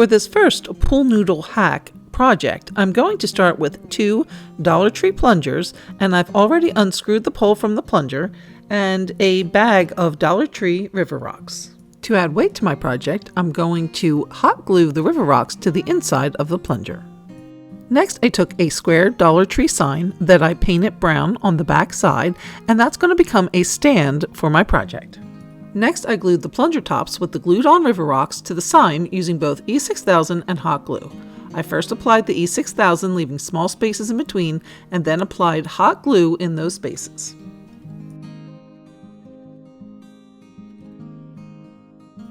For this first pool noodle hack project, I'm going to start with 2 Dollar Tree plungers, and I've already unscrewed the pole from the plunger, and a bag of Dollar Tree river rocks. To add weight to my project, I'm going to hot glue the river rocks to the inside of the plunger. Next, I took a square Dollar Tree sign that I painted brown on the back side, and that's going to become a stand for my project. Next, I glued the plunger tops with the glued on river rocks to the sign using both E6000 and hot glue. I first applied the E6000, leaving small spaces in between, and then applied hot glue in those spaces.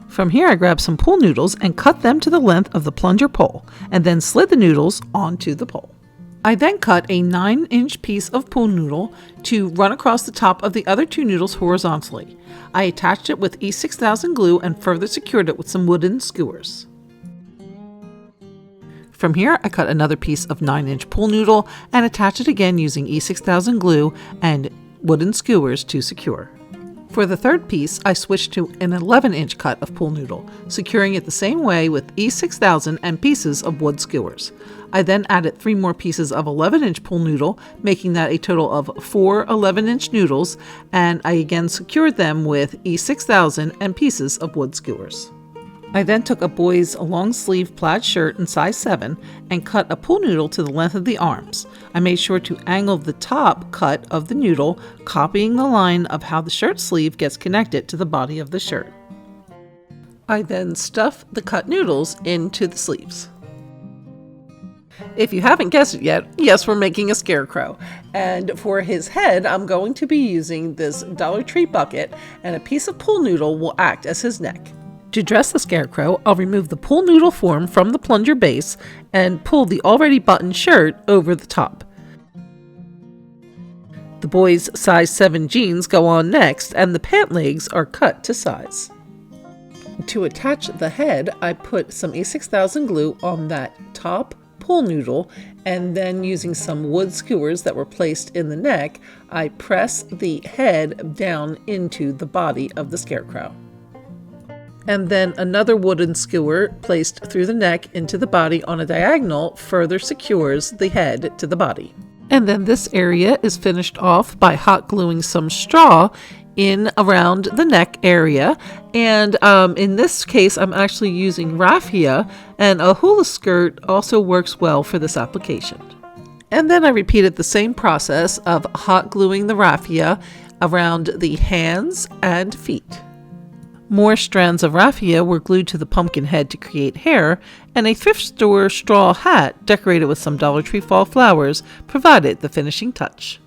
From here, I grabbed some pool noodles and cut them to the length of the plunger pole, and then slid the noodles onto the pole. I then cut a 9-inch piece of pool noodle to run across the top of the other 2 noodles horizontally. I attached it with E6000 glue and further secured it with some wooden skewers. From here, I cut another piece of 9-inch pool noodle and attached it again using E6000 glue and wooden skewers to secure. For the third piece, I switched to an 11-inch cut of pool noodle, securing it the same way with E6000 and pieces of wood skewers. I then added 3 more pieces of 11-inch pool noodle, making that a total of 4 11-inch noodles, and I again secured them with E6000 and pieces of wood skewers. I then took a boy's long sleeve plaid shirt in size 7 and cut a pool noodle to the length of the arms. I made sure to angle the top cut of the noodle, copying the line of how the shirt sleeve gets connected to the body of the shirt. I then stuffed the cut noodles into the sleeves. If you haven't guessed it yet, yes, we're making a scarecrow. And for his head, I'm going to be using this Dollar Tree bucket, and a piece of pool noodle will act as his neck. To dress the scarecrow, I'll remove the pool noodle form from the plunger base and pull the already buttoned shirt over the top. The boy's size 7 jeans go on next, and the pant legs are cut to size. To attach the head, I put some E6000 glue on that top pool noodle, and then using some wood skewers that were placed in the neck, I press the head down into the body of the scarecrow. And then another wooden skewer placed through the neck into the body on a diagonal further secures the head to the body. And then this area is finished off by hot gluing some straw in around the neck area, and in this case I'm actually using raffia, and a hula skirt also works well for this application. And then I repeated the same process of hot gluing the raffia around the hands and feet. More strands of raffia were glued to the pumpkin head to create hair, and a thrift store straw hat decorated with some Dollar Tree fall flowers provided the finishing touch.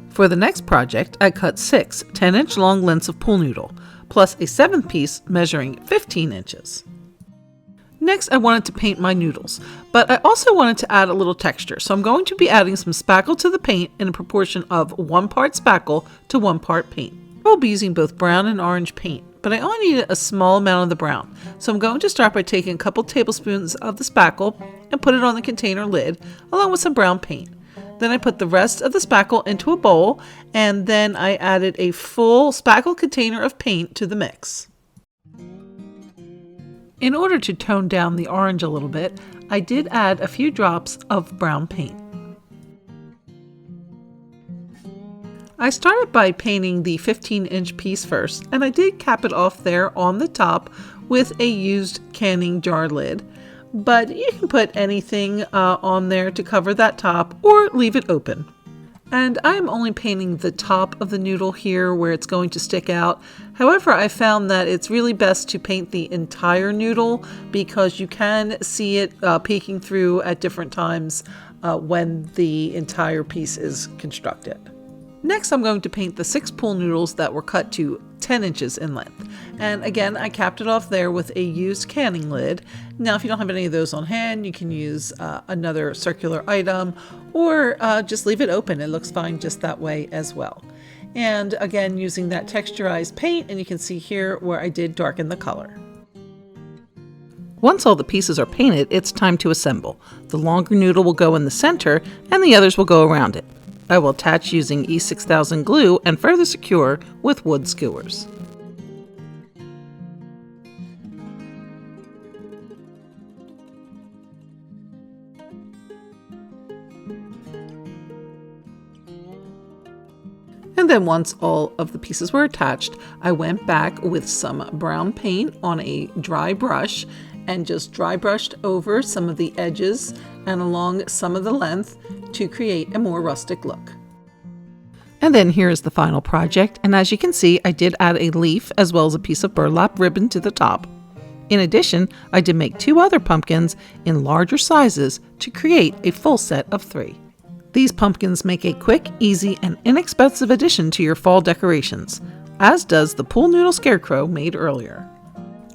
For the next project, I cut 6 10-inch long lengths of pool noodle, plus a 7th piece measuring 15 inches. Next, I wanted to paint my noodles, but I also wanted to add a little texture, so I'm going to be adding some spackle to the paint in a proportion of 1 part spackle to 1 part paint. I will be using both brown and orange paint, but I only needed a small amount of the brown, so I'm going to start by taking a couple tablespoons of the spackle and put it on the container lid, along with some brown paint. Then I put the rest of the spackle into a bowl, and then I added a full spackle container of paint to the mix. In order to tone down the orange a little bit, I did add a few drops of brown paint. I started by painting the 15-inch piece first, and I did cap it off there on the top with a used canning jar lid. But you can put anything on there to cover that top or leave it open. And I am only painting the top of the noodle here where it's going to stick out. However, I found that it's really best to paint the entire noodle because you can see it peeking through at different times when the entire piece is constructed. Next, I'm going to paint the 6 pool noodles that were cut to 10 inches in length. And again, I capped it off there with a used canning lid. Now, if you don't have any of those on hand, you can use another circular item or just leave it open. It looks fine just that way as well. And again, using that texturized paint, and you can see here where I did darken the color. Once all the pieces are painted, it's time to assemble. The longer noodle will go in the center and the others will go around it. I will attach using E6000 glue and further secure with wood skewers. And then once all of the pieces were attached, I went back with some brown paint on a dry brush and just dry brushed over some of the edges and along some of the length to create a more rustic look. And then here is the final project, and as you can see, I did add a leaf as well as a piece of burlap ribbon to the top. In addition, I did make 2 other pumpkins in larger sizes to create a full set of 3. These pumpkins make a quick, easy, and inexpensive addition to your fall decorations, as does the pool noodle scarecrow made earlier.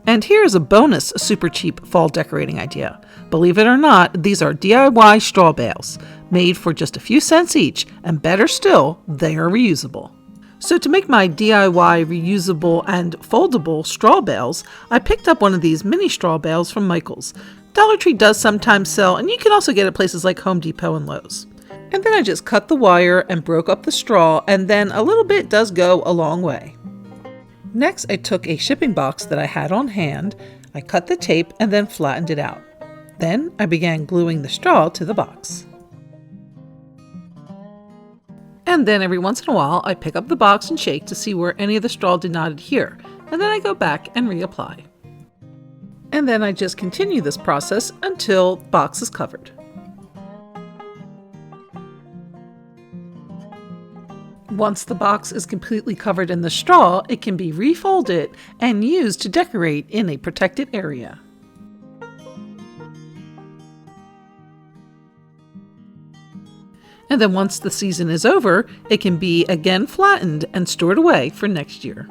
And here is a bonus super cheap fall decorating idea. Believe it or not, these are DIY straw bales, made for just a few cents each, and better still, they are reusable. So to make my DIY reusable and foldable straw bales, I picked up one of these mini straw bales from Michael's. Dollar Tree does sometimes sell, and you can also get it at places like Home Depot and Lowe's. And then I just cut the wire and broke up the straw, and then a little bit does go a long way. Next, I took a shipping box that I had on hand, I cut the tape and then flattened it out. Then I began gluing the straw to the box. And then every once in a while, I pick up the box and shake to see where any of the straw did not adhere, and then I go back and reapply. And then I just continue this process until the box is covered. Once the box is completely covered in the straw, it can be refolded and used to decorate in a protected area. And then once the season is over, it can be again flattened and stored away for next year.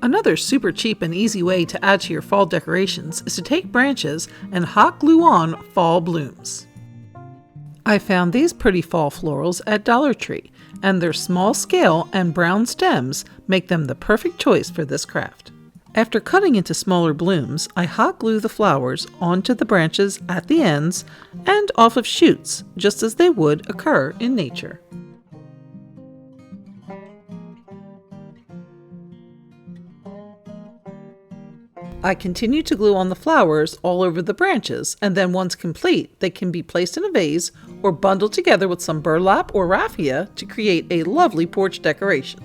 Another super cheap and easy way to add to your fall decorations is to take branches and hot glue on fall blooms. I found these pretty fall florals at Dollar Tree, and their small scale and brown stems make them the perfect choice for this craft. After cutting into smaller blooms, I hot glue the flowers onto the branches at the ends and off of shoots, just as they would occur in nature. I continue to glue on the flowers all over the branches, and then once complete, they can be placed in a vase or bundled together with some burlap or raffia to create a lovely porch decoration.